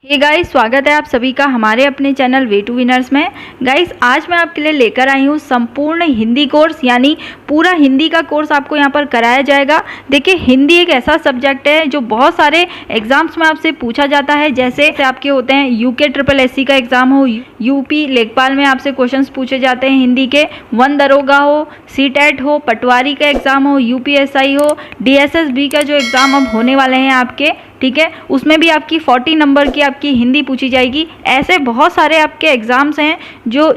Hey guys, स्वागत है आप सभी का हमारे अपने चैनल वे टू विनर्स में। गाइस, आज मैं आपके लिए लेकर आई हूँ संपूर्ण हिंदी कोर्स, यानी पूरा हिंदी का कोर्स आपको यहाँ पर कराया जाएगा। देखिए, हिंदी एक ऐसा सब्जेक्ट है जो बहुत सारे एग्जाम्स में आपसे पूछा जाता है। जैसे आपके होते हैं यूके SSC का एग्जाम हो, यूपी लेखपाल में आपसे क्वेश्चंस पूछे जाते हैं हिंदी के, वन दरोगा हो, CTET हो, पटवारी का एग्जाम हो, UPSI हो, DSSB का जो एग्ज़ाम अब होने वाले हैं आपके, ठीक है, उसमें भी आपकी 40 नंबर की आपकी हिंदी पूछी जाएगी। ऐसे बहुत सारे आपके एग्जाम्स हैं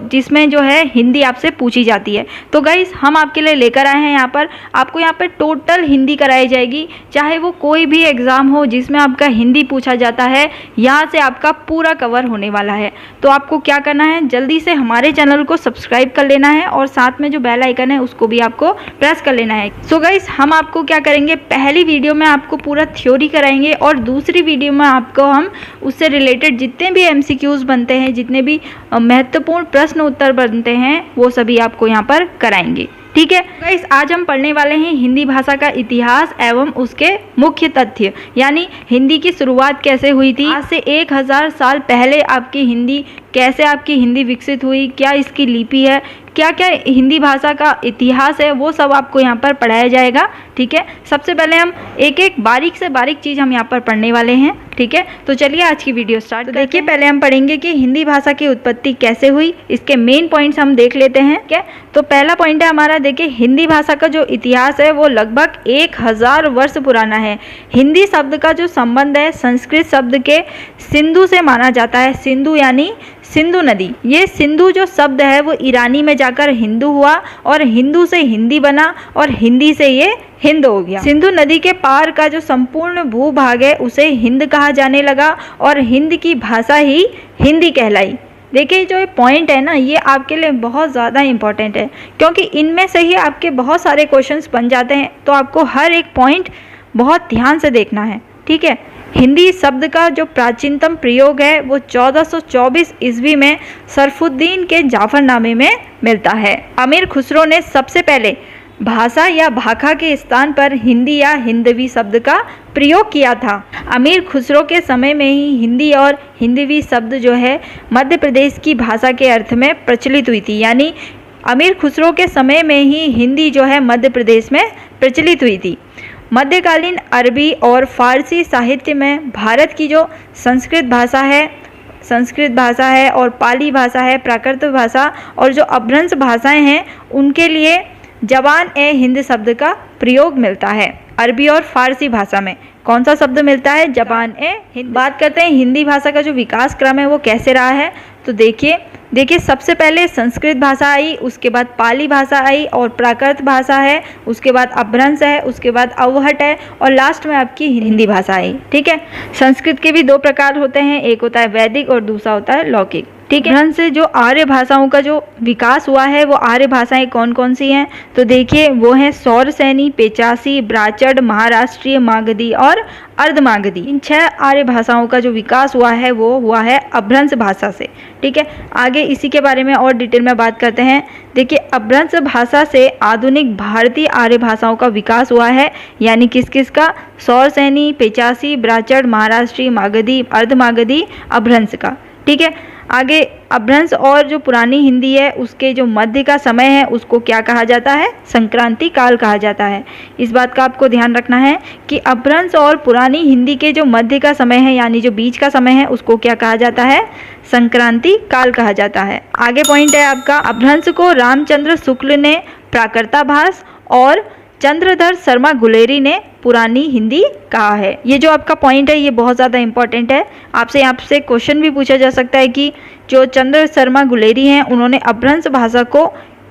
जिसमें जो है हिंदी आपसे पूछी जाती है। तो गाइस, हम आपके लिए लेकर आए हैं यहाँ पर, आपको यहाँ पर टोटल हिंदी कराई जाएगी। चाहे वो कोई भी एग्ज़ाम हो जिसमें आपका हिंदी पूछा जाता है, यहाँ से आपका पूरा कवर होने वाला है। तो आपको क्या करना है, जल्दी से हमारे चैनल को सब्सक्राइब कर लेना है और साथ में जो बेल आइकन है उसको भी आपको प्रेस कर लेना है। सो गाइस, हम आपको क्या करेंगे, पहली वीडियो में आपको पूरा थ्योरी कराएंगे और दूसरी वीडियो में आपको हम उससे रिलेटेड जितने भी MCQs बनते हैं, जितने भी महत्वपूर्ण प्रश्न उत्तर बनते हैं, वो सभी आपको यहाँ पर कराएंगे। ठीक है गाइस, आज हम पढ़ने वाले हैं हिंदी भाषा का इतिहास एवं उसके मुख्य तथ्य, यानी हिंदी की शुरुआत कैसे हुई थी, आज से 1000 साल पहले आपकी हिंदी कैसे आपकी हिंदी विकसित हुई, क्या इसकी लिपि है, क्या क्या हिंदी भाषा का इतिहास है, वो सब आपको यहाँ पर पढ़ाया जाएगा। ठीक है, सबसे पहले हम एक एक बारीक से बारीक चीज़ हम यहाँ पर पढ़ने वाले हैं। ठीक है, तो चलिए आज की वीडियो स्टार्ट। तो देखिए, पहले हम पढ़ेंगे कि हिंदी भाषा की उत्पत्ति कैसे हुई, इसके मेन पॉइंट्स हम देख लेते हैं। ठीक है, तो पहला पॉइंट है हमारा, देखिए हिंदी भाषा का जो इतिहास है वो लगभग 1000 वर्ष पुराना है। हिंदी शब्द का जो संबंध है संस्कृत शब्द के सिंधु से माना जाता है। सिंधु यानी सिंधु नदी। ये सिंधु जो शब्द है वो ईरानी में जाकर हिंदू हुआ और हिंदू से हिंदी बना और हिंदी से ये हिंद हो गया। सिंधु नदी के पार का जो संपूर्ण भूभाग है उसे हिंद कहा जाने लगा और हिंद की भाषा ही हिंदी कहलाई। देखिए, जो ये पॉइंट है ना, ये आपके लिए बहुत ज़्यादा इम्पोर्टेंट है क्योंकि इनमें से ही आपके बहुत सारे क्वेश्चंस बन जाते हैं। तो आपको हर एक पॉइंट बहुत ध्यान से देखना है। ठीक है, हिंदी शब्द का जो प्राचीनतम प्रयोग है वो 1424 ईस्वी में सरफुद्दीन के जाफरनामे में मिलता है। अमीर खुसरो ने सबसे पहले भाषा या भाखा के स्थान पर हिंदी या हिंदवी शब्द का प्रयोग किया था। अमीर खुसरो के समय में ही हिंदी और हिंदवी शब्द जो है मध्य प्रदेश की भाषा के अर्थ में प्रचलित हुई थी, यानी अमीर खुसरो के समय में ही हिंदी जो है मध्य प्रदेश में प्रचलित हुई थी। मध्यकालीन अरबी और फारसी साहित्य में भारत की जो संस्कृत भाषा है और पाली भाषा है, प्राकृत भाषा और जो अपभ्रंश भाषाएं हैं, उनके लिए जबान ए हिंद शब्द का प्रयोग मिलता है। अरबी और फारसी भाषा में कौन सा शब्द मिलता है, जबान ए हिंद। बात करते हैं हिंदी भाषा का जो विकास क्रम है वो कैसे रहा है। तो देखिए सबसे पहले संस्कृत भाषा आई, उसके बाद पाली भाषा आई और प्राकृत भाषा है, उसके बाद अपभ्रंश है, उसके बाद अवहट है और लास्ट में आपकी हिंदी भाषा आई। ठीक है, संस्कृत के भी दो प्रकार होते हैं, एक होता है वैदिक और दूसरा होता है लौकिक। ठीक है, अपभ्रंश से जो आर्य भाषाओं का जो विकास हुआ है वो आर्य भाषाएं कौन कौन सी हैं, तो देखिए वो हैं सौरसैनी, पेचासी, ब्राचड़, महाराष्ट्रीय, मागधी और अर्धमागधी। इन 6 आर्य भाषाओं का जो विकास हुआ है वो हुआ है अपभ्रंश भाषा से। ठीक है, आगे इसी के बारे में और डिटेल में बात करते हैं। देखिए, अपभ्रंश भाषा से आधुनिक भारतीय आर्य भाषाओं का विकास हुआ है, यानी किस किस का, सौरसैनी, पेचासी, ब्राचड़, महाराष्ट्रीय, मागधी, अर्धमागधी, अपभ्रंश का। ठीक है, आगे अपभ्रंश और जो पुरानी हिंदी है उसके जो मध्य का समय है उसको क्या कहा जाता है, संक्रांति काल कहा जाता है। इस बात का आपको ध्यान रखना है कि अपभ्रंश और पुरानी हिंदी के जो मध्य का समय है, यानी जो बीच का समय है, उसको क्या कहा जाता है, संक्रांति काल कहा जाता है। आगे पॉइंट है आपका, अपभ्रंश को रामचंद्र शुक्ल ने प्राकृताभास और चंद्रधर शर्मा गुलेरी ने पुरानी हिंदी कहा है। ये जो आपका पॉइंट है ये बहुत ज़्यादा इंपॉर्टेंट है। आपसे क्वेश्चन भी पूछा जा सकता है कि जो चंद्र शर्मा गुलेरी हैं उन्होंने अपभ्रंश भाषा को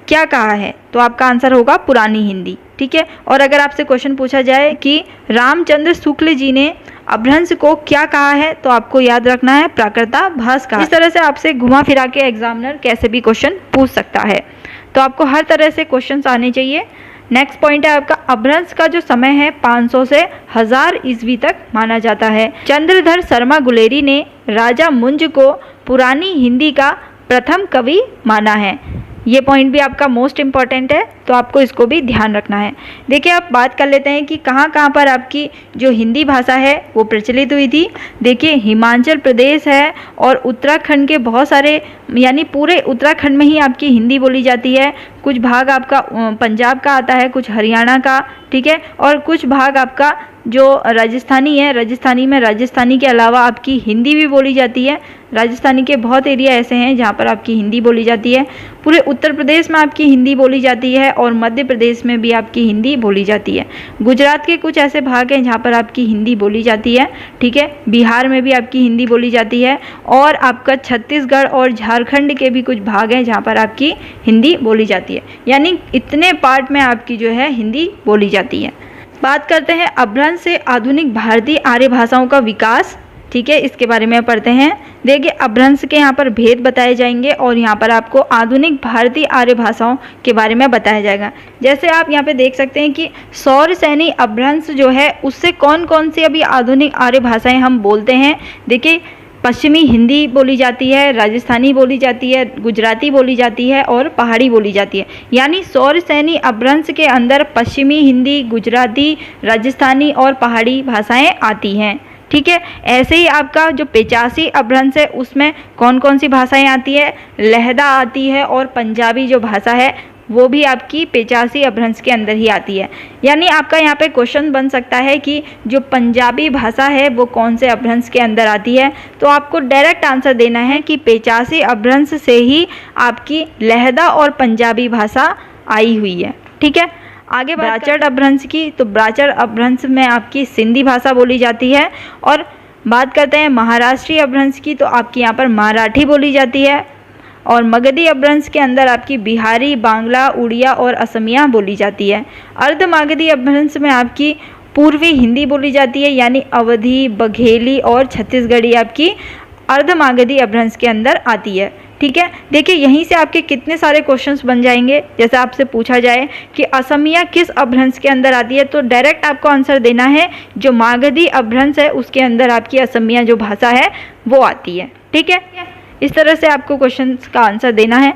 क्या कहा है, तो आपका आंसर होगा पुरानी हिंदी। ठीक है, और अगर आपसे क्वेश्चन पूछा जाए कि रामचंद्र शुक्ल जी ने अपभ्रंश को क्या कहा है, तो आपको याद रखना है प्राकृताभास कहा। इस तरह से आपसे घुमा फिरा के एग्जामिनर कैसे भी क्वेश्चन पूछ सकता है, तो आपको हर तरह से क्वेश्चन आने चाहिए। नेक्स्ट पॉइंट है आपका, अपभ्रंश का जो समय है 500 से 1000 ईस्वी तक माना जाता है। चंद्रधर शर्मा गुलेरी ने राजा मुंज को पुरानी हिंदी का प्रथम कवि माना है। ये पॉइंट भी आपका मोस्ट इम्पॉर्टेंट है, तो आपको इसको भी ध्यान रखना है। देखिए आप बात कर लेते हैं कि कहाँ कहाँ पर आपकी जो हिंदी भाषा है वो प्रचलित हुई थी। देखिए हिमाचल प्रदेश है और उत्तराखंड के बहुत सारे, यानी पूरे उत्तराखंड में ही आपकी हिंदी बोली जाती है। कुछ भाग आपका पंजाब का आता है, कुछ हरियाणा का, ठीक है, और कुछ भाग आपका जो राजस्थानी है, राजस्थानी में राजस्थानी के अलावा आपकी हिंदी भी बोली जाती है। राजस्थानी के बहुत एरिया ऐसे हैं जहाँ पर आपकी हिंदी बोली जाती है। पूरे उत्तर प्रदेश में आपकी हिंदी बोली जाती है और मध्य प्रदेश में भी आपकी हिंदी बोली जाती है। गुजरात के कुछ ऐसे भाग हैं जहाँ पर आपकी हिंदी बोली जाती है, ठीक है। बिहार में भी आपकी हिंदी बोली जाती है और आपका छत्तीसगढ़ और झारखंड के भी कुछ भाग हैं जहाँ पर आपकी हिंदी बोली जाती है। यानी इतने पार्ट में आपकी जो है हिंदी बोली जाती है। बात करते हैं अपभ्रंश से आधुनिक भारतीय आर्य भाषाओं का विकास, ठीक है, इसके बारे में पढ़ते हैं। देखिए अपभ्रंश के यहाँ पर भेद बताए जाएंगे और यहाँ पर आपको आधुनिक भारतीय आर्य भाषाओं के बारे में बताया जाएगा। जैसे आप यहाँ पे देख सकते हैं कि सौरसेनी अपभ्रंश जो है उससे कौन कौन सी अभी आधुनिक आर्य भाषाएं हम बोलते हैं। देखिए पश्चिमी हिंदी बोली जाती है, राजस्थानी बोली जाती है, गुजराती बोली जाती है और पहाड़ी बोली जाती है। यानी सौरसेनी अपभ्रंश के अंदर पश्चिमी हिंदी, गुजराती, राजस्थानी और पहाड़ी भाषाएं आती हैं, ठीक है। ऐसे ही आपका जो 85 अपभ्रंश है उसमें कौन कौन सी भाषाएं आती है, लहदा आती है और पंजाबी जो भाषा है वो भी आपकी 85 अपभ्रंश के अंदर ही आती है। यानी आपका यहाँ पे क्वेश्चन बन सकता है कि जो पंजाबी भाषा है वो कौन से अपभ्रंश के अंदर आती है, तो आपको डायरेक्ट आंसर देना है कि 85 अपभ्रंश से ही आपकी लहदा और पंजाबी भाषा आई हुई है, ठीक है। आगे ब्राचर अपभ्रंश की, तो ब्राचर अपभ्रंश में आपकी सिंधी भाषा बोली जाती है। और बात करते हैं महाराष्ट्रीय अपभ्रंश की, तो आपकी यहाँ पर मराठी बोली जाती है। और मगधी अपभ्रंश के अंदर आपकी बिहारी, बांग्ला, उड़िया और असमिया बोली जाती है। अर्धमागधी अपभ्रंश में आपकी पूर्वी हिंदी बोली जाती है, यानी अवधी, बघेली और छत्तीसगढ़ी आपकी अर्धमागधी अपभ्रंश के अंदर आती है, ठीक है। देखिए यहीं से आपके कितने सारे क्वेश्चंस बन जाएंगे। जैसे आपसे पूछा जाए कि असमिया किस अपभ्रंश के अंदर आती है, तो डायरेक्ट आपको आंसर देना है जो मागधी अपभ्रंश है उसके अंदर आपकी असमिया जो भाषा है वो आती है, ठीक है। इस तरह से आपको क्वेश्चंस का आंसर देना है।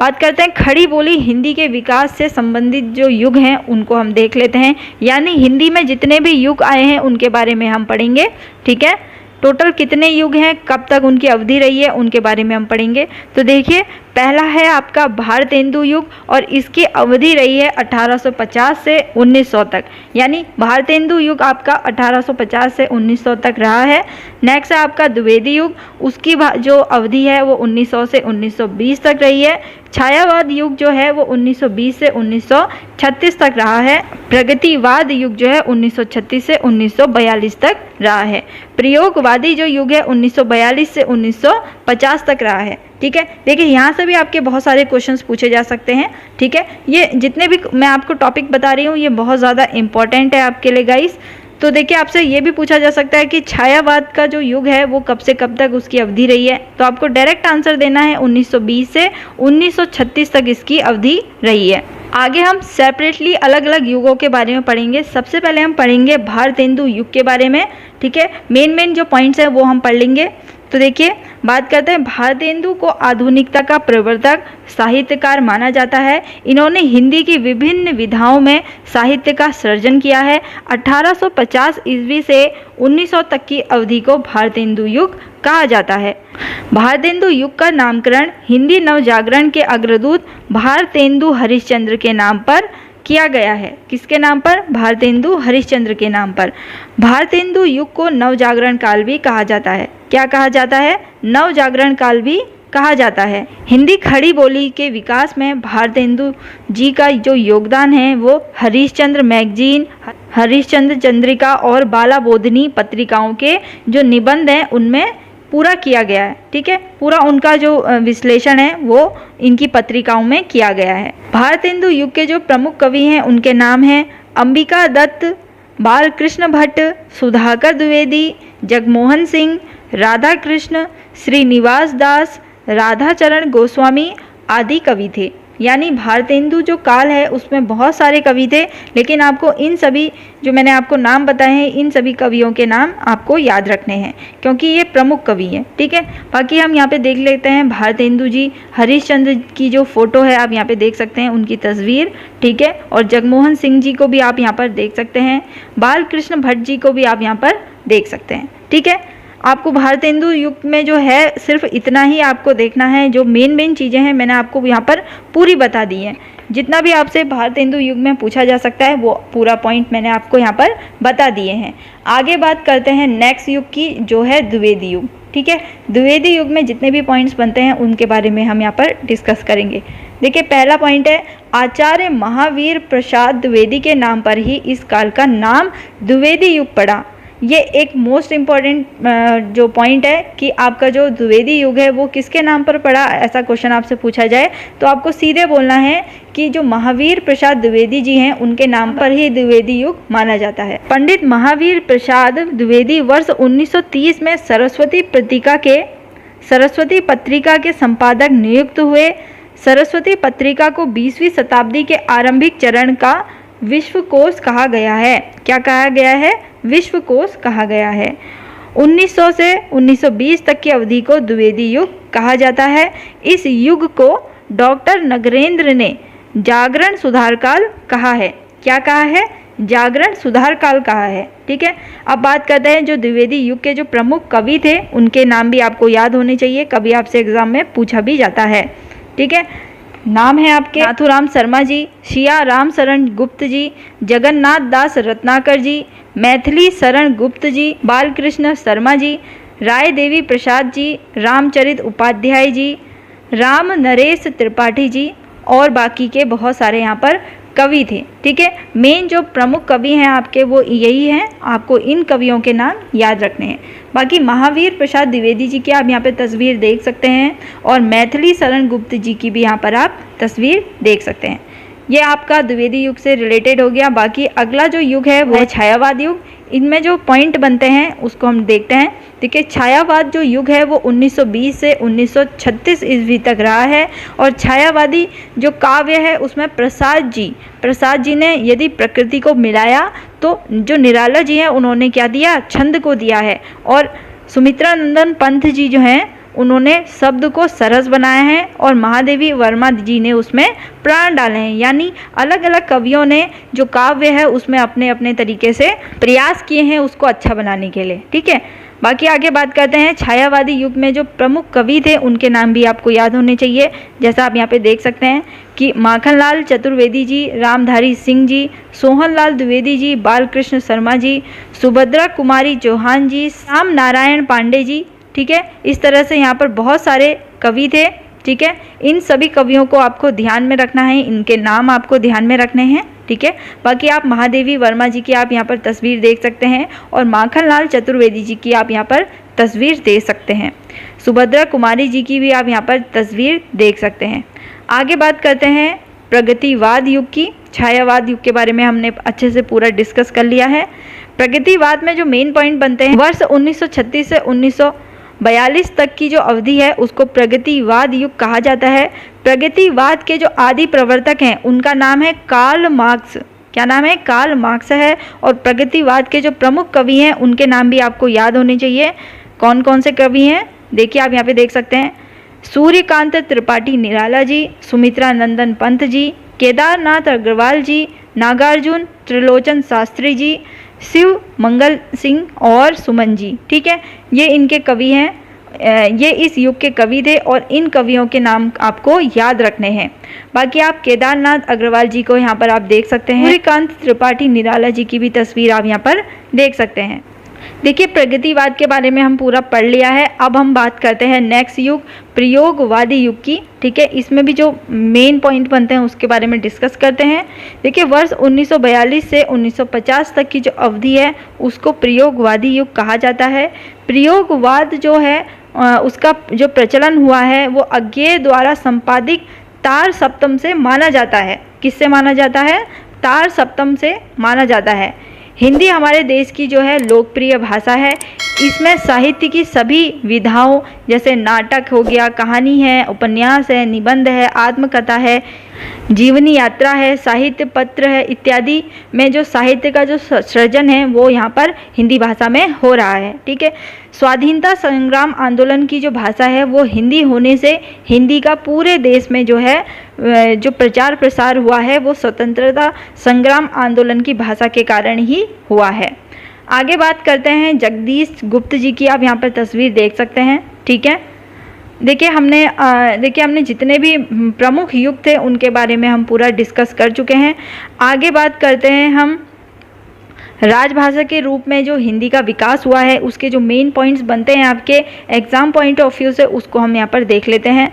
बात करते हैं खड़ी बोली हिंदी के विकास से संबंधित जो युग हैं उनको हम देख लेते हैं। यानी हिंदी में जितने भी युग आए हैं उनके बारे में हम पढ़ेंगे, ठीक है। टोटल कितने युग हैं, कब तक उनकी अवधि रही है, उनके बारे में हम पढ़ेंगे। तो देखिए पहला है आपका भारतेंदु युग और इसकी अवधि रही है 1850 से 1900 तक। यानी भारतेंदु युग आपका 1850 से 1900 तक रहा है। नेक्स्ट है आपका द्विवेदी युग, उसकी जो अवधि है वो 1900 से 1920 तक रही है। छायावाद युग जो है वो 1920 से 1936 तक रहा है। प्रगतिवाद युग जो है 1936 से 1942 तक रहा है। प्रयोगवादी जो युग है 1942 से 1950 तक रहा है, ठीक है। देखिए यहाँ से भी आपके बहुत सारे क्वेश्चंस पूछे जा सकते हैं, ठीक है। ये जितने भी मैं आपको टॉपिक बता रही हूँ ये बहुत ज़्यादा इंपॉर्टेंट है आपके लिए गाइस। तो देखिए आपसे ये भी पूछा जा सकता है कि छायावाद का जो युग है वो कब से कब तक उसकी अवधि रही है, तो आपको डायरेक्ट आंसर देना है 1920 से 1936 तक इसकी अवधि रही है। आगे हम सेपरेटली अलग अलग युगों के बारे में पढ़ेंगे। सबसे पहले हम पढ़ेंगे भारतेंदु युग के बारे में, ठीक है। मेन जो पॉइंट्स हैं वो हम पढ़ लेंगे। तो देखिए बात करते हैं भारतेंदु को आधुनिकता का प्रवर्तक साहित्यकार माना जाता है। इन्होंने हिंदी की विभिन्न विधाओं में साहित्य का सृजन किया है। 1850 ईस्वी से 1900 तक की अवधि को भारतेंदु युग कहा जाता है। भारतेंदु युग का नामकरण हिंदी नवजागरण के अग्रदूत भारतेंदु हरिश्चंद्र के नाम पर किया गया है। किसके नाम पर? भारतेंदु हरिश्चंद्र के नाम पर। भारतेंदु युग को नवजागरण काल भी कहा जाता है। क्या कहा जाता है? नवजागरण काल भी कहा जाता है। हिंदी खड़ी बोली के विकास में भारतेंदु जी का जो योगदान है वो हरिश्चंद्र मैगजीन, हरिश्चंद्र चंद्रिका और बाला बोधनी पत्रिकाओं के जो निबंध हैं उनमें पूरा किया गया है, ठीक है। पूरा उनका जो विश्लेषण है वो इनकी पत्रिकाओं में किया गया है। भारतेंदु युग के जो प्रमुख कवि हैं उनके नाम हैं अंबिका दत्त, बालकृष्ण भट्ट, सुधाकर द्विवेदी, जगमोहन सिंह, राधा कृष्ण, श्रीनिवास दास, राधाचरण गोस्वामी आदि कवि थे, यानी भारतेंदु जो काल है उसमें बहुत सारे कवि थे, लेकिन आपको इन सभी जो मैंने आपको नाम बताए हैं इन सभी कवियों के नाम आपको याद रखने हैं क्योंकि ये प्रमुख कवि हैं। ठीक है, बाकी हम यहाँ पे देख लेते हैं भारतेंदु जी, हरिश्चंद्र की जो फोटो है आप यहाँ पे देख सकते हैं उनकी तस्वीर। ठीक है, और जगमोहन सिंह जी को भी आप यहाँ पर देख सकते हैं, बाल कृष्ण भट्ट जी को भी आप यहाँ पर देख सकते हैं। ठीक है, आपको भारतेंदु युग में जो है सिर्फ इतना ही आपको देखना है, जो मेन चीज़ें हैं मैंने आपको यहाँ पर पूरी बता दी हैं। जितना भी आपसे भारतेंदु युग में पूछा जा सकता है वो पूरा पॉइंट मैंने आपको यहाँ पर बता दिए हैं। आगे बात करते हैं नेक्स्ट युग की, जो है द्विवेदी युग। ठीक है, द्विवेदी युग में जितने भी पॉइंट्स बनते हैं उनके बारे में हम यहाँ पर डिस्कस करेंगे। देखिए, पहला पॉइंट है आचार्य महावीर प्रसाद द्विवेदी के नाम पर ही इस काल का नाम द्विवेदी युग पड़ा। ये एक मोस्ट इम्पॉर्टेंट जो पॉइंट है कि आपका जो द्विवेदी युग है वो किसके नाम पर पड़ा, ऐसा क्वेश्चन आपसे पूछा जाए तो आपको सीधे बोलना है कि जो महावीर प्रसाद द्विवेदी जी हैं उनके नाम पर ही द्विवेदी युग माना जाता है। पंडित महावीर प्रसाद द्विवेदी वर्ष 1930 में सरस्वती पत्रिका के संपादक नियुक्त हुए। सरस्वती पत्रिका को 20वीं शताब्दी के आरंभिक चरण का विश्वकोश कहा गया है। क्या कहा गया है? विश्वकोश कहा गया है। 1900 से 1920 तक की अवधि को द्विवेदी युग कहा जाता है। इस युग को डॉक्टर नगरेंद्र ने जागरण सुधार काल कहा है। क्या कहा है? जागरण सुधार काल कहा है। ठीक है, अब बात करते हैं जो द्विवेदी युग के जो प्रमुख कवि थे उनके नाम भी आपको याद होने चाहिए, कभी आपसे एग्जाम में पूछा भी जाता है। ठीक है, नाम है आपके नाथुराम शर्मा जी, शिया राम शरण गुप्त जी, जगन्नाथ दास रत्नाकर जी, मैथिली शरण गुप्त जी, बालकृष्ण शर्मा जी, राय देवी प्रसाद जी, रामचरित उपाध्याय जी, राम नरेश त्रिपाठी जी और बाकी के बहुत सारे यहाँ पर कवि थे। ठीक है, मेन जो प्रमुख कवि हैं आपके वो यही हैं, आपको इन कवियों के नाम याद रखने हैं। बाकी महावीर प्रसाद द्विवेदी जी की आप यहाँ पे तस्वीर देख सकते हैं और मैथिली शरण गुप्त जी की भी यहाँ पर आप तस्वीर देख सकते हैं। ये आपका द्विवेदी युग से रिलेटेड हो गया। बाकी अगला जो युग है वो है छायावाद युग। इनमें जो पॉइंट बनते हैं उसको हम देखते हैं। देखिए, छायावाद जो युग है वो 1920 से 1936 ईस्वी तक रहा है और छायावादी जो काव्य है उसमें प्रसाद जी ने यदि प्रकृति को मिलाया तो जो निराला जी हैं उन्होंने क्या दिया? छंद को दिया है। और सुमित्रानंदन पंत जी जो हैं उन्होंने शब्द को सरस बनाया है और महादेवी वर्मा जी ने उसमें प्राण डाले हैं। यानी अलग अलग कवियों ने जो काव्य है उसमें अपने अपने तरीके से प्रयास किए हैं उसको अच्छा बनाने के लिए। ठीक है, बाकी आगे बात करते हैं छायावादी युग में जो प्रमुख कवि थे उनके नाम भी आपको याद होने चाहिए। जैसा आप यहाँ पे देख सकते हैं कि माखनलाल चतुर्वेदी जी, रामधारी सिंह जी, सोहनलाल द्विवेदी जी, बालकृष्ण शर्मा जी, सुभद्रा कुमारी चौहान जी, श्याम नारायण पांडे जी। ठीक है, इस तरह से यहाँ पर बहुत सारे कवि थे। ठीक है, इन सभी कवियों को आपको ध्यान में रखना है, इनके नाम आपको ध्यान में रखने हैं। ठीक है, बाकी आप महादेवी वर्मा जी की आप यहाँ पर तस्वीर देख सकते हैं और माखनलाल चतुर्वेदी जी की आप यहाँ पर तस्वीर देख सकते हैं। सुभद्रा कुमारी जी की भी आप यहाँ पर तस्वीर देख सकते हैं। आगे बात करते हैं प्रगतिवाद युग की। छायावाद युग के बारे में हमने अच्छे से पूरा डिस्कस कर लिया है। प्रगतिवाद में जो मेन पॉइंट बनते हैं वर्ष 1936 से 1942 तक की जो अवधि है उसको प्रगतिवाद युग कहा जाता है। प्रगतिवाद के जो आदि प्रवर्तक हैं उनका नाम है कार्ल मार्क्स। क्या नाम है? कार्ल मार्क्स है। और प्रगतिवाद के जो प्रमुख कवि हैं उनके नाम भी आपको याद होने चाहिए। कौन कौन से कवि हैं? देखिए, आप यहाँ पे देख सकते हैं सूर्यकांत त्रिपाठी निराला जी, सुमित्रा नंदन पंत जी, केदारनाथ अग्रवाल जी, नागार्जुन त्रिलोचन शास्त्री जी, शिव मंगल सिंह और सुमन जी। ठीक है, ये इनके कवि हैं, ये इस युग के कवि थे और इन कवियों के नाम आपको याद रखने हैं। बाकी आप केदारनाथ अग्रवाल जी को यहाँ पर आप देख सकते हैं। सूर्यकांत त्रिपाठी निराला जी की भी तस्वीर आप यहाँ पर देख सकते हैं। देखिए, प्रगतिवाद के बारे में हम पूरा पढ़ लिया है। अब हम बात करते हैं नेक्स्ट युग प्रयोगवादी युग की। ठीक है, इसमें भी जो मेन पॉइंट बनते हैं उसके बारे में डिस्कस करते हैं। देखिए, वर्ष 1942 से 1950 तक की जो अवधि है उसको प्रयोगवादी युग कहा जाता है। प्रयोगवाद जो है उसका जो प्रचलन हुआ है वो अज्ञेय द्वारा संपादित तार सप्तम से माना जाता है। किससे माना जाता है? तार सप्तम से माना जाता है। हिंदी हमारे देश की जो है लोकप्रिय भाषा है। इसमें साहित्य की सभी विधाओं जैसे नाटक हो गया, कहानी है, उपन्यास है, निबंध है, आत्मकथा है, जीवनी यात्रा है, साहित्य पत्र है इत्यादि में जो साहित्य का जो सृजन है वो यहाँ पर हिंदी भाषा में हो रहा है। ठीक है, स्वाधीनता संग्राम आंदोलन की जो भाषा है वो हिंदी होने से हिंदी का पूरे देश में जो है जो प्रचार प्रसार हुआ है वो स्वतंत्रता संग्राम आंदोलन की भाषा के कारण ही हुआ है। आगे बात करते हैं जगदीश गुप्त जी की। आप यहाँ पर तस्वीर देख सकते हैं। ठीक है, देखिए हमने जितने भी प्रमुख युग थे उनके बारे में हम पूरा डिस्कस कर चुके हैं। आगे बात करते हैं हम राजभाषा के रूप में जो हिंदी का विकास हुआ है उसके जो मेन पॉइंट्स बनते हैं आपके एग्जाम पॉइंट ऑफ व्यू से, उसको हम यहाँ पर देख लेते हैं।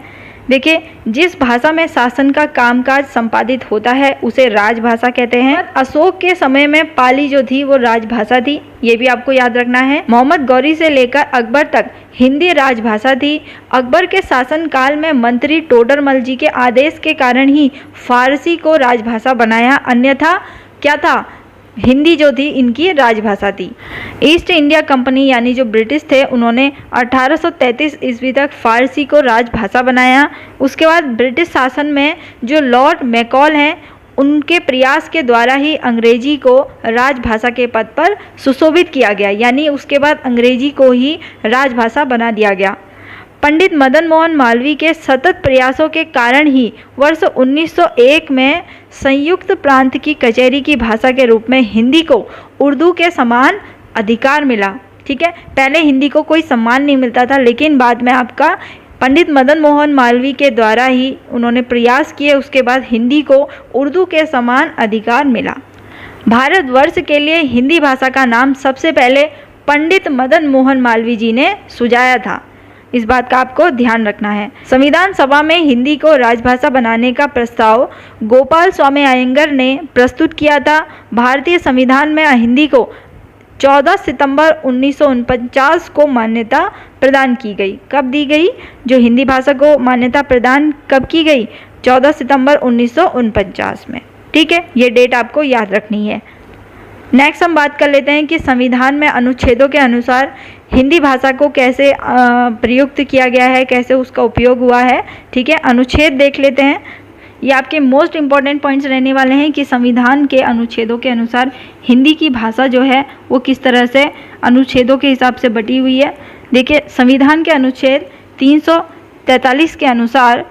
देखिए, जिस भाषा में शासन का कामकाज संपादित होता है उसे राजभाषा कहते हैं। अशोक के समय में पाली जो थी वो राजभाषा थी, ये भी आपको याद रखना है। मोहम्मद गौरी से लेकर अकबर तक हिंदी राजभाषा थी। अकबर के शासन काल में मंत्री टोडरमल जी के आदेश के कारण ही फारसी को राजभाषा बनाया, अन्यथा क्या था, हिंदी जो थी इनकी राजभाषा थी। ईस्ट इंडिया कंपनी यानी जो ब्रिटिश थे उन्होंने 1833 ईस्वी तक फारसी को राजभाषा बनाया। उसके बाद ब्रिटिश शासन में जो लॉर्ड मैकॉल हैं उनके प्रयास के द्वारा ही अंग्रेजी को राजभाषा के पद पर सुशोभित किया गया, यानी उसके बाद अंग्रेजी को ही राजभाषा बना दिया गया। पंडित मदन मोहन मालवीय के सतत प्रयासों के कारण ही वर्ष 1901 में संयुक्त प्रांत की कचहरी की भाषा के रूप में हिंदी को उर्दू के समान अधिकार मिला। ठीक है, पहले हिंदी को कोई सम्मान नहीं मिलता था, लेकिन बाद में आपका पंडित मदन मोहन मालवीय के द्वारा ही उन्होंने प्रयास किए, उसके बाद हिंदी को उर्दू के समान अधिकार मिला। भारतवर्ष के लिए हिंदी भाषा का नाम सबसे पहले पंडित मदन मोहन मालवीय जी ने सुझाया था, इस बात का आपको ध्यान रखना है। संविधान सभा में हिंदी को राजभाषा बनाने का प्रस्ताव गोपाल स्वामी अयंगर ने प्रस्तुत किया था। भारतीय संविधान में हिंदी को 14 सितंबर 1949 को मान्यता प्रदान की गई। कब दी गई? जो हिंदी भाषा को मान्यता प्रदान कब की गई? 14 सितंबर 1949 में। ठीक है, ये डेट आपको याद रखनी है। नेक्स्ट हम बात कर लेते हैं कि संविधान में अनुच्छेदों के अनुसार हिंदी भाषा को कैसे प्रयुक्त किया गया है, कैसे उसका उपयोग हुआ है। ठीक है, अनुच्छेद देख लेते हैं। ये आपके मोस्ट इम्पॉर्टेंट पॉइंट्स रहने वाले हैं कि संविधान के अनुच्छेदों के अनुसार हिंदी की भाषा जो है वो किस तरह से अनुच्छेदों के हिसाब से बटी हुई है। देखिए, संविधान के अनुच्छेद 343 के अनुसार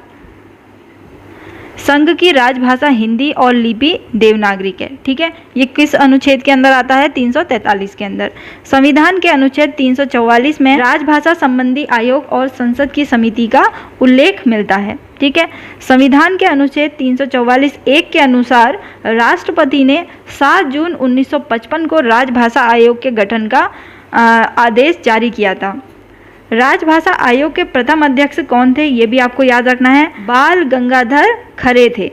संघ की राजभाषा हिंदी और लिपि देवनागरिक है। ठीक है, ये किस अनुच्छेद के अंदर आता है? 343 के अंदर। संविधान के अनुच्छेद 344 में राजभाषा संबंधी आयोग और संसद की समिति का उल्लेख मिलता है। ठीक है, संविधान के अनुच्छेद 344(1) के अनुसार राष्ट्रपति ने 7 जून 1955 को राजभाषा आयोग के गठन का आदेश जारी किया था। राजभाषा आयोग के प्रथम अध्यक्ष कौन थे, ये भी आपको याद रखना है। बाल गंगाधर खरे थे।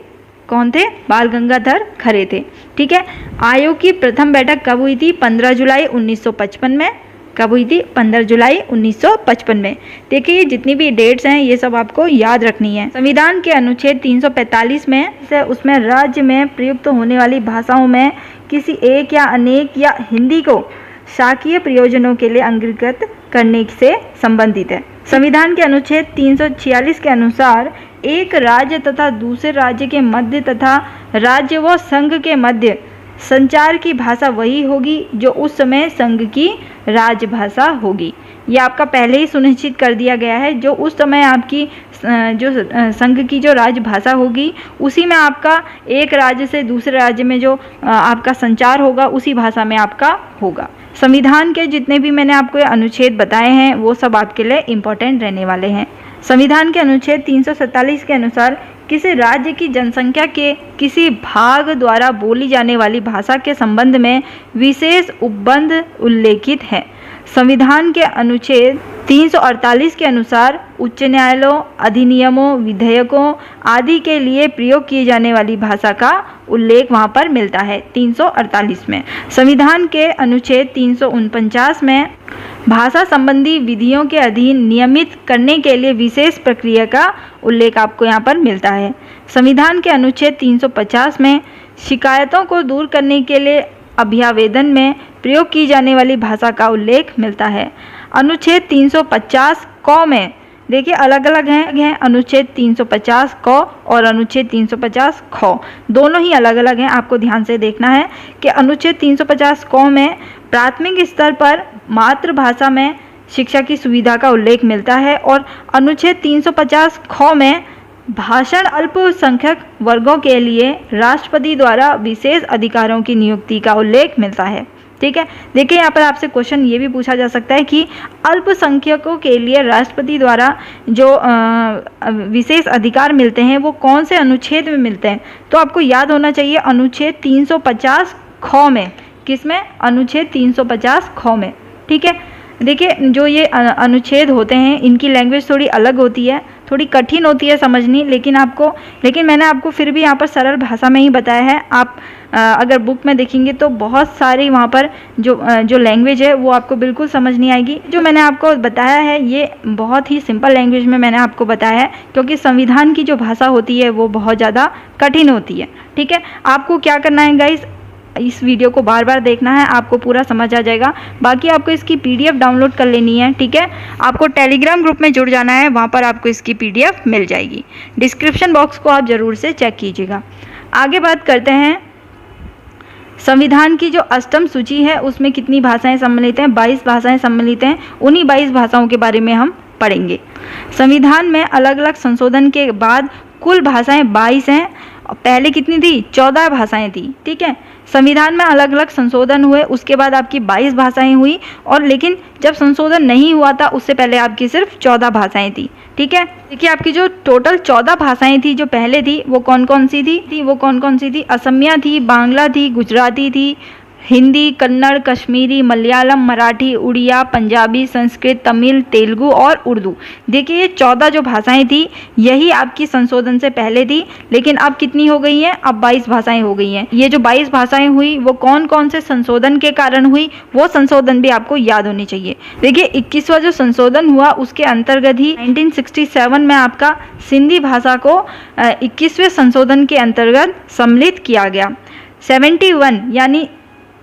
कौन थे? बाल गंगाधर खरे थे। ठीक है, आयोग की प्रथम बैठक कब हुई थी? 15 जुलाई 1955 में। कब हुई थी? 15 जुलाई 1955 में। देखिए, ये जितनी भी डेट्स हैं ये सब आपको याद रखनी है। संविधान के अनुच्छेद 345 में से उसमें राज्य में प्रयुक्त होने वाली भाषाओं में किसी एक या अनेक या हिंदी को शासकीय प्रयोजनों के लिए अंगीकृत करने से संबंधित है। संविधान के अनुच्छेद 346 के अनुसार एक राज्य तथा दूसरे राज्य के मध्य तथा राज्य व संघ के मध्य संचार की भाषा वही होगी जो उस समय संघ की राजभाषा होगी। ये आपका पहले ही सुनिश्चित कर दिया गया है। जो उस समय आपकी जो संघ की जो राजभाषा होगी उसी में आपका एक राज्य से दूसरे राज्य में जो आपका संचार होगा उसी भाषा में आपका होगा। संविधान के जितने भी मैंने आपको अनुच्छेद बताए हैं वो सब आपके लिए इम्पोर्टेंट रहने वाले हैं। संविधान के अनुच्छेद 347 के अनुसार किसी राज्य की जनसंख्या के किसी भाग द्वारा बोली जाने वाली भाषा के संबंध में विशेष उपबंध उल्लेखित है। संविधान के अनुच्छेद 348 के अनुसार उच्च न्यायालयों, अधिनियमों, विधेयकों आदि के लिए प्रयोग किए जाने वाली भाषा का उल्लेख वहाँ पर मिलता है 348 में। संविधान के अनुच्छेद 349 में भाषा संबंधी विधियों के अधीन नियमित करने के लिए विशेष प्रक्रिया का उल्लेख आपको यहाँ पर मिलता है। संविधान के अनुच्छेद 350 में शिकायतों को दूर करने के लिए अभ्यावेदन में प्रयोग की जाने वाली भाषा का उल्लेख मिलता है। अनुच्छेद 350 क में देखिए अलग अलग हैं अनुच्छेद 350 क और अनुच्छेद 350 ख, दोनों ही अलग अलग हैं। आपको ध्यान से देखना है कि अनुच्छेद 350 क में प्राथमिक स्तर पर मातृभाषा में शिक्षा की सुविधा का उल्लेख मिलता है और अनुच्छेद 350 ख में भाषण अल्पसंख्यक वर्गों के लिए राष्ट्रपति द्वारा विशेष अधिकारों की नियुक्ति का उल्लेख मिलता है। ठीक है, देखिए यहाँ पर आपसे क्वेश्चन ये भी पूछा जा सकता है कि अल्पसंख्यकों के लिए राष्ट्रपति द्वारा जो विशेष अधिकार मिलते हैं वो कौन से अनुच्छेद में मिलते हैं। तो आपको याद होना चाहिए अनुच्छेद 350 ख में। किसमें? अनुच्छेद 350 ख में। ठीक है, देखिए जो ये अनुच्छेद होते हैं इनकी लैंग्वेज थोड़ी अलग होती है, थोड़ी कठिन होती है समझनी, लेकिन मैंने आपको फिर भी यहाँ पर सरल भाषा में ही बताया है। आप अगर बुक में देखेंगे तो बहुत सारी वहाँ पर जो लैंग्वेज है वो आपको बिल्कुल समझ नहीं आएगी। जो मैंने आपको बताया है ये बहुत ही सिंपल लैंग्वेज में मैंने आपको बताया है, क्योंकि संविधान की जो भाषा होती है वो बहुत ज़्यादा कठिन होती है। ठीक है, आपको क्या करना है गाइस, इस वीडियो को बार बार देखना है, आपको पूरा समझ आ जाएगा। बाकी आपको इसकी PDF डाउनलोड कर लेनी है। ठीक है, आपको टेलीग्राम ग्रुप में जुड़ जाना है, वहाँ पर आपको इसकी PDF मिल जाएगी। डिस्क्रिप्शन बॉक्स को आप ज़रूर से चेक कीजिएगा। आगे बात करते हैं, संविधान की जो अष्टम सूची है उसमें कितनी भाषाएं सम्मिलित हैं? 22 भाषाएं सम्मिलित हैं। उन्हीं 22 भाषाओं के बारे में हम पढ़ेंगे। संविधान में अलग अलग संशोधन के बाद कुल भाषाएं 22 हैं। पहले कितनी थी? 14 भाषाएं थी। ठीक है, संविधान में अलग अलग संशोधन हुए, उसके बाद आपकी 22 भाषाएं हुई, और लेकिन जब संशोधन नहीं हुआ था उससे पहले आपकी सिर्फ 14 भाषाएं थी। ठीक है, देखिए आपकी जो टोटल 14 भाषाएं थी जो पहले थी वो कौन कौन सी थी? असमिया थी, बांग्ला थी, गुजराती थी, हिंदी, कन्नड़, कश्मीरी, मलयालम, मराठी, उड़िया, पंजाबी, संस्कृत, तमिल, तेलुगु और उर्दू। देखिए ये 14 जो भाषाएं थी यही आपकी संशोधन से पहले थी, लेकिन अब कितनी हो गई हैं? अब 22 भाषाएं हो गई हैं। ये जो 22 भाषाएं हुई वो कौन कौन से संशोधन के कारण हुई, वो संशोधन भी आपको याद होनी चाहिए। देखिए 21वां जो संशोधन हुआ उसके अंतर्गत ही 1967 में आपका सिंधी भाषा को 21वें संशोधन के अंतर्गत सम्मिलित किया गया। 71 यानी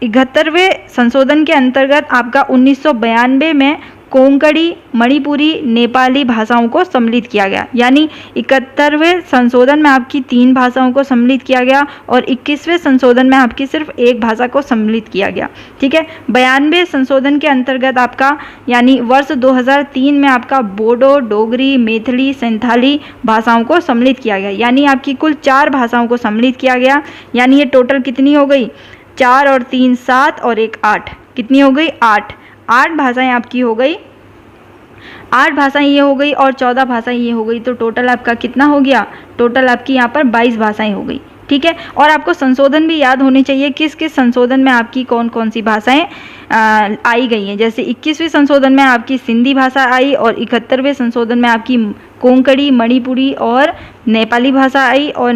71वें संशोधन के अंतर्गत आपका 1992 में कोंकणी, मणिपुरी, नेपाली भाषाओं को सम्मिलित किया गया। यानी 71वें संशोधन में आपकी 3 भाषाओं को सम्मिलित किया गया और 21वें संशोधन में आपकी सिर्फ 1 भाषा को सम्मिलित किया गया। ठीक है, 92वें संशोधन के अंतर्गत आपका यानी वर्ष 2003 में आपका बोडो, डोगरी, मैथिली, संथाली भाषाओं को सम्मिलित किया गया। यानी आपकी कुल 4 भाषाओं को सम्मिलित किया गया। यानी ये टोटल कितनी हो गई? 4 और 3 7 और 1 8। कितनी हो गई? 8 भाषाएं आपकी हो गई। 8 भाषाएं ये हो गई और 14 भाषाएं ये हो गई, तो टोटल आपका कितना हो गया? टोटल आपकी यहाँ पर 22 भाषाएं हो गई। ठीक है, और आपको संशोधन भी याद होने चाहिए, किस किस संशोधन में आपकी कौन कौन सी भाषाएं आई गई हैं। जैसे 21वें संशोधन में आपकी सिंधी भाषा आई और 71वें संशोधन में आपकी कोंकणी, मणिपुरी और नेपाली भाषा आई और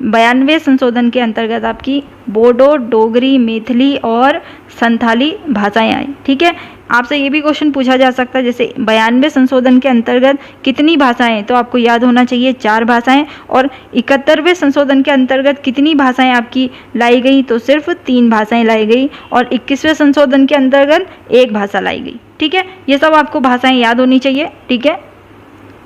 92वें संशोधन के अंतर्गत आपकी बोडो, डोगरी, मैथिली और संथाली भाषाएं आई। ठीक है, आपसे ये भी क्वेश्चन पूछा जा सकता है, जैसे 92वें संशोधन के अंतर्गत कितनी भाषाएं, तो आपको याद होना चाहिए 4 भाषाएं, और 71वें संशोधन के अंतर्गत कितनी भाषाएं आपकी लाई गई, तो सिर्फ 3 भाषाएं लाई गई, और 21वें संशोधन के अंतर्गत 1 भाषा लाई गई। ठीक है, ये सब आपको भाषाएं याद होनी चाहिए। ठीक है,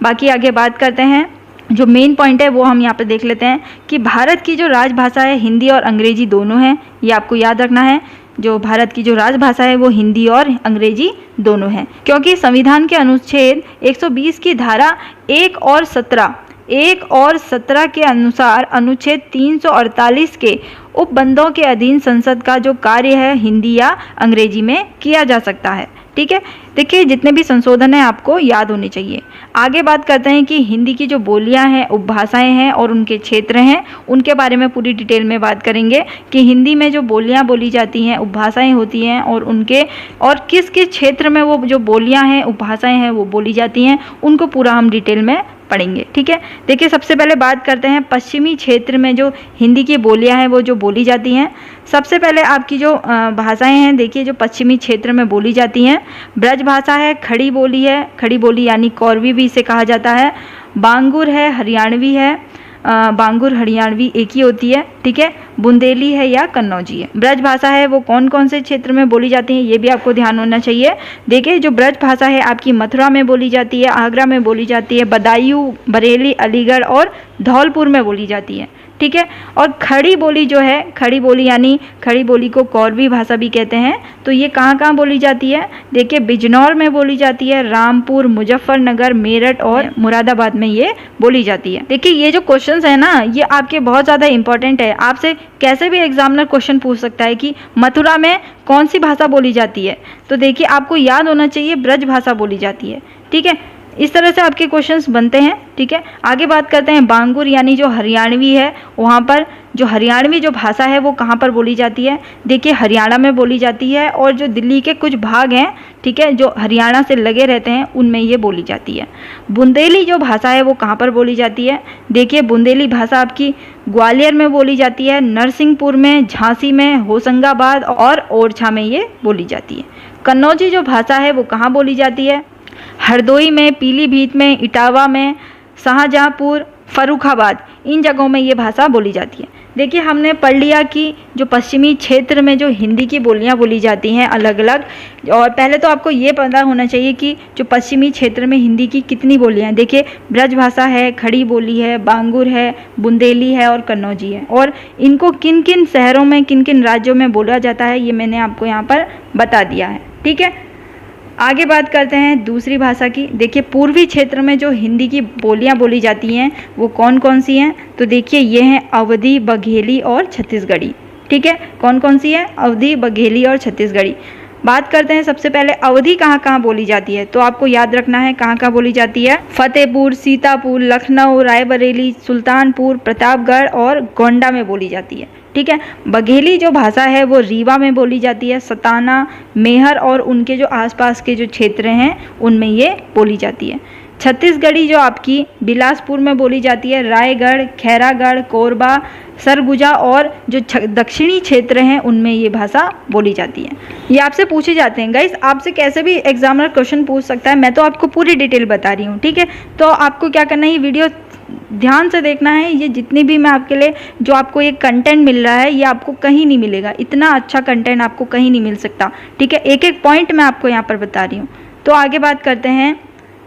बाकी आगे बात करते हैं, जो मेन पॉइंट है वो हम यहाँ पे देख लेते हैं कि भारत की जो राजभाषा है हिंदी और अंग्रेजी दोनों हैं। ये आपको याद रखना है, जो भारत की जो राजभाषा है वो हिंदी और अंग्रेजी दोनों हैं, क्योंकि संविधान के अनुच्छेद 120 की धारा 1 और 17 के अनुसार अनुच्छेद 348 के उपबंधों के अधीन संसद का जो कार्य है हिंदी या अंग्रेजी में किया जा सकता है। ठीक है, देखिए जितने भी संशोधन हैं आपको याद होने चाहिए। आगे बात करते हैं कि हिंदी की जो बोलियां हैं, उपभाषाएं हैं और उनके क्षेत्र हैं, उनके बारे में पूरी डिटेल में बात करेंगे कि हिंदी में जो बोलियां बोली जाती हैं, उपभाषाएं होती हैं और उनके और किस किस क्षेत्र में वो जो बोलियां हैं, उपभाषाएं हैं वो बोली जाती हैं, उनको पूरा हम डिटेल में पढ़ेंगे। ठीक है, देखिए सबसे पहले बात करते हैं पश्चिमी क्षेत्र में जो हिंदी की बोलियां हैं वो जो बोली जाती हैं। सबसे पहले आपकी जो भाषाएं हैं, देखिए जो पश्चिमी क्षेत्र में बोली जाती हैं, ब्रज भाषा है, खड़ी बोली है, खड़ी बोली यानी कौरवी भी इसे कहा जाता है, बांगुर है, हरियाणवी है, बांगुर हरियाणवी एक ही होती है, ठीक है, बुंदेली है या कन्नौजी है। ब्रज भाषा है वो कौन कौन से क्षेत्र में बोली जाती है, ये भी आपको ध्यान होना चाहिए। देखिए जो ब्रज भाषा है आपकी मथुरा में बोली जाती है, आगरा में बोली जाती है, बदायूं, बरेली, अलीगढ़ और धौलपुर में बोली जाती है, ठीक है। और खड़ी बोली जो है, खड़ी बोली यानी खड़ी बोली को कौरवी भाषा भी कहते हैं, तो ये कहाँ कहाँ बोली जाती है, देखिए बिजनौर में बोली जाती है, रामपुर, मुजफ्फरनगर, मेरठ और मुरादाबाद में ये बोली जाती है। देखिए ये जो क्वेश्चंस है ना, ये आपके बहुत ज़्यादा इंपॉर्टेंट है। आपसे कैसे भी एग्जामिनर क्वेश्चन पूछ सकता है कि मथुरा में कौन सी भाषा बोली जाती है, तो देखिए आपको याद होना चाहिए ब्रज भाषा बोली जाती है, ठीक है। इस तरह से आपके क्वेश्चंस बनते हैं, ठीक है। आगे बात करते हैं बांगुर यानी जो हरियाणवी है, वहाँ पर जो हरियाणवी जो भाषा है वो कहाँ पर बोली जाती है, देखिए हरियाणा में बोली जाती है और जो दिल्ली के कुछ भाग हैं, ठीक है, जो हरियाणा से लगे रहते हैं उनमें ये बोली जाती है। बुंदेली जो भाषा है वो कहाँ पर बोली जाती है, देखिए बुंदेली भाषा आपकी ग्वालियर में बोली जाती है, नरसिंहपुर में, झांसी में, होशंगाबाद और ओरछा में ये बोली जाती है। कन्नौजी जो भाषा है वो कहाँ बोली जाती है, हरदोई में, पीलीभीत में, इटावा में, शाहजहाँपुर, फर्रुखाबाद, इन जगहों में ये भाषा बोली जाती है। देखिए हमने पढ़ लिया कि जो पश्चिमी क्षेत्र में जो हिंदी की बोलियां बोली जाती हैं अलग अलग, और पहले तो आपको ये पता होना चाहिए कि जो पश्चिमी क्षेत्र में हिंदी की कितनी बोलियां हैं। देखिए ब्रज भाषा है, खड़ी बोली है, बांगुर है, बुंदेली है और कन्नौजी है, और इनको किन किन शहरों में, किन किन राज्यों में बोला जाता है ये मैंने आपको यहाँ पर बता दिया है, ठीक है। आगे बात करते हैं दूसरी भाषा की। देखिए पूर्वी क्षेत्र में जो हिंदी की बोलियां बोली जाती हैं वो कौन कौन सी हैं, तो देखिए ये हैं अवधी, बघेली और छत्तीसगढ़ी, ठीक है। कौन कौन सी है, अवधी, बघेली और छत्तीसगढ़ी। बात करते हैं सबसे पहले अवधी कहाँ कहाँ बोली जाती है, तो आपको याद रखना है कहाँ कहाँ बोली जाती है, फतेहपुर, सीतापुर, लखनऊ, रायबरेली, सुल्तानपुर, प्रतापगढ़ और गोंडा में बोली जाती है, ठीक है। बघेली जो भाषा है वो रीवा में बोली जाती है, सताना, मेहर और उनके जो आसपास के जो क्षेत्र हैं उनमें ये बोली जाती है। छत्तीसगढ़ी जो आपकी बिलासपुर में बोली जाती है, रायगढ़, खैरागढ़, कोरबा, सरगुजा और जो दक्षिणी क्षेत्र हैं उनमें ये भाषा बोली जाती है। ये आपसे पूछे जाते हैं गाइस, आपसे कैसे भी एग्जामिनर क्वेश्चन पूछ सकता है, मैं तो आपको पूरी डिटेल बता रही हूँ, ठीक है। तो आपको क्या करना है, ये वीडियो ध्यान से देखना है। ये जितनी भी मैं आपके लिए जो आपको ये कंटेंट मिल रहा है ये आपको कहीं नहीं मिलेगा, इतना अच्छा कंटेंट आपको कहीं नहीं मिल सकता, ठीक है। एक एक पॉइंट मैं आपको यहाँ पर बता रही हूँ। तो आगे बात करते हैं,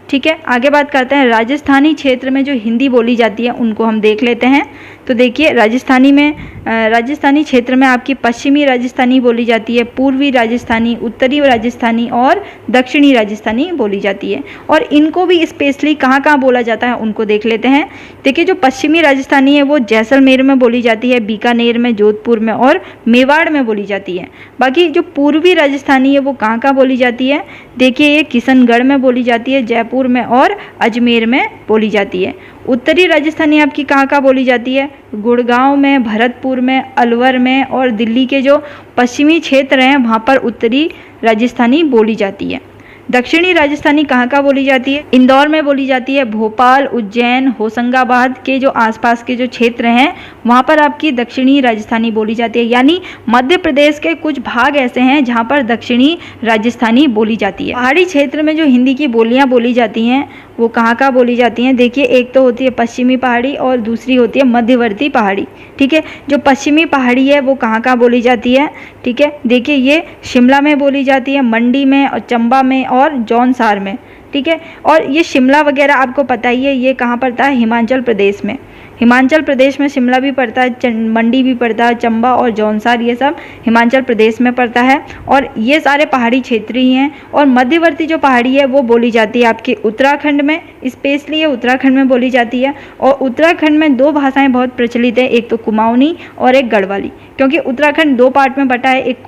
ठीक है, आगे बात करते हैं राजस्थानी क्षेत्र में जो हिंदी बोली जाती है उनको हम देख लेते हैं। तो देखिए राजस्थानी क्षेत्र में आपकी पश्चिमी राजस्थानी बोली जाती है, पूर्वी राजस्थानी, उत्तरी राजस्थानी और दक्षिणी राजस्थानी बोली जाती है। और इनको भी स्पेशली कहाँ कहाँ बोला जाता है उनको देख लेते हैं। देखिए जो पश्चिमी राजस्थानी है वो जैसलमेर में बोली जाती है, बीकानेर में, जोधपुर में और मेवाड़ में बोली जाती है। बाकी जो पूर्वी राजस्थानी है वो कहाँ कहाँ बोली जाती है, देखिए ये किशनगढ़ में बोली जाती है, जयपुर में और अजमेर में बोली जाती है। उत्तरी राजस्थानी आपकी कहाँ कहाँ बोली जाती है, गुड़गांव में, भरतपुर में, अलवर में और दिल्ली के जो पश्चिमी क्षेत्र हैं वहाँ पर उत्तरी राजस्थानी बोली जाती है। दक्षिणी राजस्थानी कहाँ कहाँ बोली जाती है, इंदौर में बोली जाती है, भोपाल, उज्जैन, होशंगाबाद के जो आसपास के जो क्षेत्र हैं वहाँ पर आपकी दक्षिणी राजस्थानी बोली जाती है। यानी मध्य प्रदेश के कुछ भाग ऐसे हैं जहाँ पर दक्षिणी राजस्थानी बोली जाती है। पहाड़ी क्षेत्र में जो हिंदी की बोलियाँ बोली जाती हैं वो कहाँ कहाँ बोली जाती हैं, देखिए एक तो होती है पश्चिमी पहाड़ी और दूसरी होती है मध्यवर्ती पहाड़ी, ठीक है। जो पश्चिमी पहाड़ी है वो कहाँ कहाँ बोली जाती है, ठीक है, देखिए ये शिमला में बोली जाती है, मंडी में और चंबा में और जौनसार में, ठीक है। और ये शिमला वगैरह आपको पता ही है, ये कहाँ पड़ता है, हिमाचल प्रदेश में। हिमाचल प्रदेश में शिमला भी पड़ता है, मंडी भी पड़ता है, चंबा और जौनसार ये सब हिमाचल प्रदेश में पड़ता है। और ये सारे पहाड़ी क्षेत्र ही हैं। और मध्यवर्ती जो पहाड़ी है वो बोली जाती है आपके उत्तराखंड में, स्पेशली ये उत्तराखंड में बोली जाती है। और उत्तराखंड में दो भाषाएं बहुत प्रचलित है, एक तो कुमाऊनी और एक गढ़वाली, क्योंकि उत्तराखंड दो पार्ट में बटा है, एक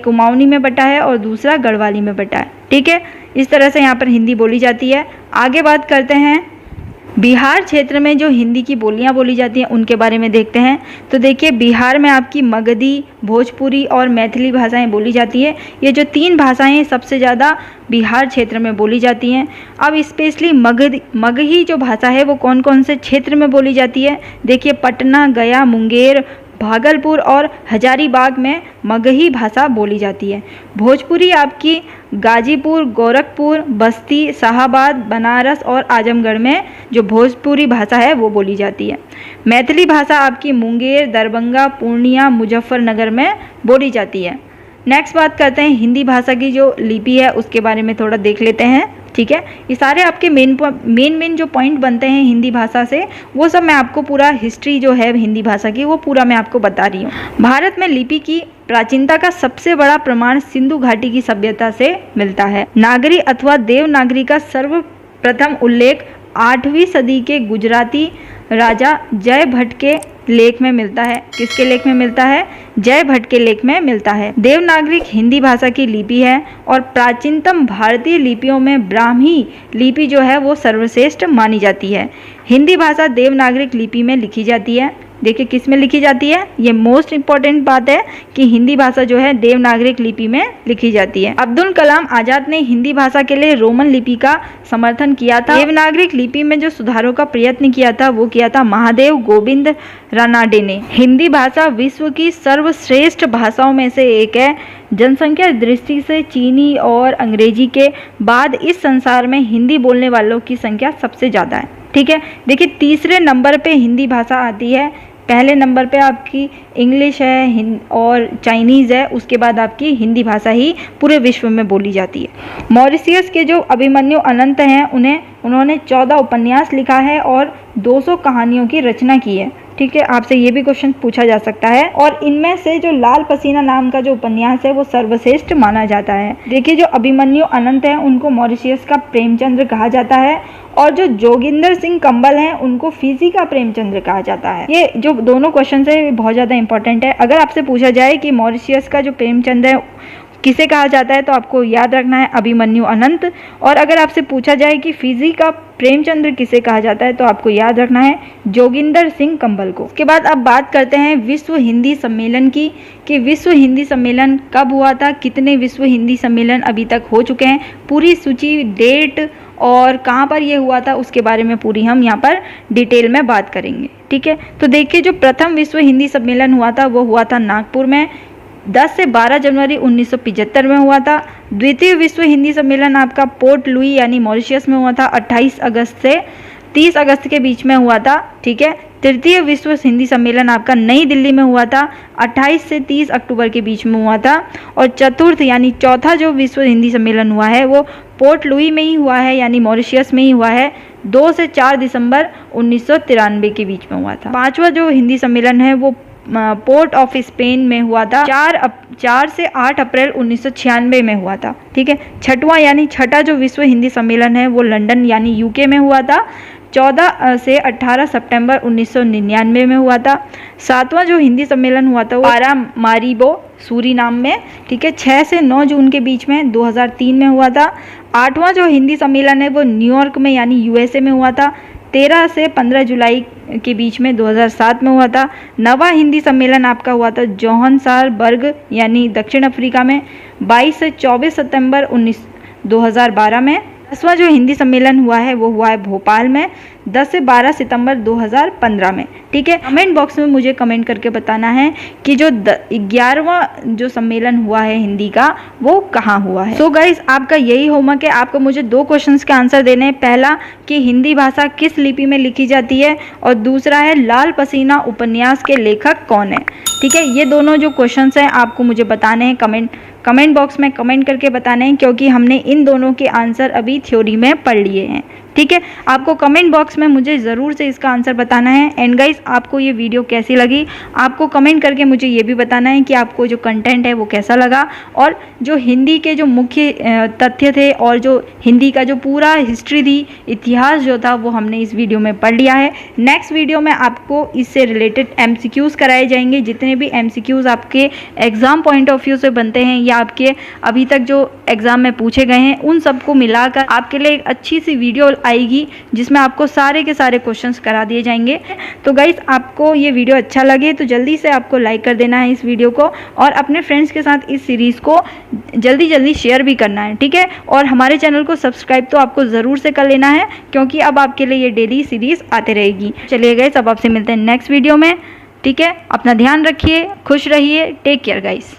कुमाऊनी में बटा है और दूसरा गढ़वाली में बटा है, ठीक है। इस तरह से यहाँ पर हिंदी बोली जाती है। आगे बात करते हैं बिहार क्षेत्र में जो हिंदी की बोलियां बोली जाती हैं उनके बारे में देखते हैं। तो देखिए बिहार में आपकी मगधी, भोजपुरी और मैथिली भाषाएं बोली जाती है। ये जो तीन भाषाएं सबसे ज़्यादा बिहार क्षेत्र में बोली जाती हैं। अब स्पेशली मगही जो भाषा है वो कौन कौन से क्षेत्र में बोली जाती है, देखिए पटना, गया, मुंगेर, भागलपुर और हजारीबाग में मगही भाषा बोली जाती है। भोजपुरी आपकी गाजीपुर, गोरखपुर, बस्ती, शाहाबाद, बनारस और आजमगढ़ में जो भोजपुरी भाषा है वो बोली जाती है। मैथिली भाषा आपकी मुंगेर, दरभंगा, पूर्णिया, मुजफ्फरनगर में बोली जाती है। नेक्स्ट बात करते हैं हिंदी भाषा की जो लिपि है उसके बारे में थोड़ा देख लेते हैं। ठीक है, ये सारे आपके मेन जो पॉइंट बनते हैं हिंदी भाषा से, वो सब मैं आपको पूरा हिस्ट्री जो है हिंदी भाषा की वो पूरा मैं आपको बता रही हूँ। भारत में लिपि की प्राचीनता का सबसे बड़ा प्रमाण सिंधु घाटी की सभ्यता से मिलता है। नागरी अथवा देवनागरी का सर्वप्रथम उल्लेख 8वीं सदी के गुजराती राजा जय भट्ट के लेख में मिलता है। किसके लेख में मिलता है? जय भट्ट के लेख में मिलता है। देवनागरिक हिंदी भाषा की लिपि है और प्राचीनतम भारतीय लिपियों में ब्राह्मी लिपि जो है वो सर्वश्रेष्ठ मानी जाती है। हिंदी भाषा देवनागरिक लिपि में लिखी जाती है। देखिए किस में लिखी जाती है, ये मोस्ट इंपॉर्टेंट बात है कि हिंदी भाषा जो है देवनागरिक लिपि में लिखी जाती है। अब्दुल कलाम आजाद ने हिंदी भाषा के लिए रोमन लिपि का समर्थन किया था। देवनागरिक लिपि में जो सुधारों का प्रयत्न किया था वो किया था महादेव गोविंद रानाडे ने। हिंदी भाषा विश्व की सर्वश्रेष्ठ भाषाओं में से एक है। जनसंख्या दृष्टि से चीनी और अंग्रेजी के बाद इस संसार में हिंदी बोलने वालों की संख्या सबसे ज़्यादा है। ठीक है, देखिए तीसरे नंबर पे हिंदी भाषा आती है। पहले नंबर पे आपकी इंग्लिश है और चाइनीज़ है, उसके बाद आपकी हिंदी भाषा ही पूरे विश्व में बोली जाती है। मॉरिशियस के जो अभिमन्यु अनंत हैं उन्होंने 14 उपन्यास लिखा है और 200 कहानियों की रचना की है। ठीक है, आपसे ये भी क्वेश्चन पूछा जा सकता है। और इनमें से जो लाल पसीना नाम का जो उपन्यास है वो सर्वश्रेष्ठ माना जाता है। देखिए जो अभिमन्यु अनंत हैं उनको मॉरिशियस का प्रेमचंद्र कहा जाता है और जो जोगिंदर सिंह कंबल हैं उनको फिजी का प्रेमचंद्र कहा जाता है। ये जो दोनों क्वेश्चन है बहुत ज़्यादा इंपॉर्टेंट है। अगर आपसे पूछा जाए कि मॉरिशियस का जो प्रेमचंद्र है किसे कहा जाता है तो आपको याद रखना है अभिमन्यु अनंत, और अगर आपसे पूछा जाए कि फिजी का प्रेमचंद्र किसे कहा जाता है तो आपको याद रखना है जोगिंदर सिंह कंबल को। उसके बाद अब बात करते हैं विश्व हिंदी सम्मेलन की, कि विश्व हिंदी सम्मेलन कब हुआ था, कितने विश्व हिंदी सम्मेलन अभी तक हो चुके हैं, पूरी सूची, डेट और कहाँ पर ये हुआ था उसके बारे में पूरी हम यहाँ पर डिटेल में बात करेंगे। ठीक है, तो देखिए जो प्रथम विश्व हिंदी सम्मेलन हुआ था वो हुआ था नागपुर में 10 से 12 जनवरी 1975 में हुआ था। द्वितीय विश्व हिंदी सम्मेलन आपका पोर्ट लुई यानी मॉरिशस में हुआ था 28 अगस्त से 30 अगस्त के बीच में हुआ था। ठीक है, तृतीय विश्व हिंदी सम्मेलन आपका नई दिल्ली में हुआ था 28 से 30 अक्टूबर के बीच में हुआ था। और चतुर्थ यानी चौथा जो विश्व हिंदी सम्मेलन हुआ है वो पोर्ट लुई में ही हुआ है यानी मॉरिशस में ही हुआ है 2 से 4 दिसंबर 1993 के बीच में हुआ था। पांचवा जो हिंदी सम्मेलन है वो पोर्ट ऑफ स्पेन में हुआ था 4 से 8 अप्रैल 1996 में हुआ था। ठीक है, छठा जो विश्व हिंदी सम्मेलन है वो लंदन यानी यूके में हुआ था 14 से 18 सितंबर 1999 में हुआ था। सातवां जो हिंदी सम्मेलन हुआ था वो पारामारिबो सूरीनाम में, ठीक है, 6 से 9 जून के बीच में 2003 में हुआ था। आठवां जो हिंदी सम्मेलन है वो न्यूयॉर्क में यानी यूएसए में हुआ था 13 से 15 जुलाई के बीच में 2007 में हुआ था। नवा हिंदी सम्मेलन आपका हुआ था जोहान्सबर्ग यानी दक्षिण अफ्रीका में 22 से 24 सितंबर 2012 में। 10वां जो हिंदी सम्मेलन हुआ है वो हुआ है भोपाल में 10 से 12 सितंबर 2015 में। ठीक है, कमेंट बॉक्स में मुझे कमेंट करके बताना है कि जो 11वां जो सम्मेलन हुआ है हिंदी का वो कहाँ हुआ है। सो गाइस, आपका यही होमवर्क है, आपको मुझे 2 क्वेश्चंस के आंसर देने हैं। पहला कि हिंदी भाषा किस लिपि में लिखी जाती है और दूसरा है लाल पसीना उपन्यास के लेखक कौन है। ठीक है, ये दोनों जो क्वेश्चंस हैं आपको मुझे बताने हैं, कमेंट बॉक्स में कमेंट करके बताने हैं, क्योंकि हमने इन दोनों के आंसर अभी थ्योरी में पढ़ लिए हैं। ठीक है, आपको कमेंट बॉक्स में मुझे ज़रूर से इसका आंसर बताना है। एंड गाइस, आपको ये वीडियो कैसी लगी आपको कमेंट करके मुझे ये भी बताना है कि आपको जो कंटेंट है वो कैसा लगा, और जो हिंदी के जो मुख्य तथ्य थे और जो हिंदी का जो पूरा हिस्ट्री थी, इतिहास जो था वो हमने इस वीडियो में पढ़ लिया है। नेक्स्ट वीडियो में आपको इससे रिलेटेड MCQs कराए जाएंगे। जितने भी MCQs आपके एग्ज़ाम पॉइंट ऑफ व्यू से बनते हैं या आपके अभी तक जो एग्ज़ाम में पूछे गए हैं उन सबको मिलाकर आपके लिए एक अच्छी सी वीडियो आएगी जिसमें आपको सारे के सारे क्वेश्चंस करा दिए जाएंगे। तो गाइस, आपको ये वीडियो अच्छा लगे तो जल्दी से आपको लाइक कर देना है इस वीडियो को, और अपने फ्रेंड्स के साथ इस सीरीज़ को जल्दी शेयर भी करना है। ठीक है, और हमारे चैनल को सब्सक्राइब तो आपको ज़रूर से कर लेना है, क्योंकि अब आपके लिए ये डेली सीरीज़ आते रहेगी। चलिए गाइस, अब आपसे मिलते हैं नेक्स्ट वीडियो में। ठीक है, अपना ध्यान रखिए, खुश रहिए, टेक केयर गाइस।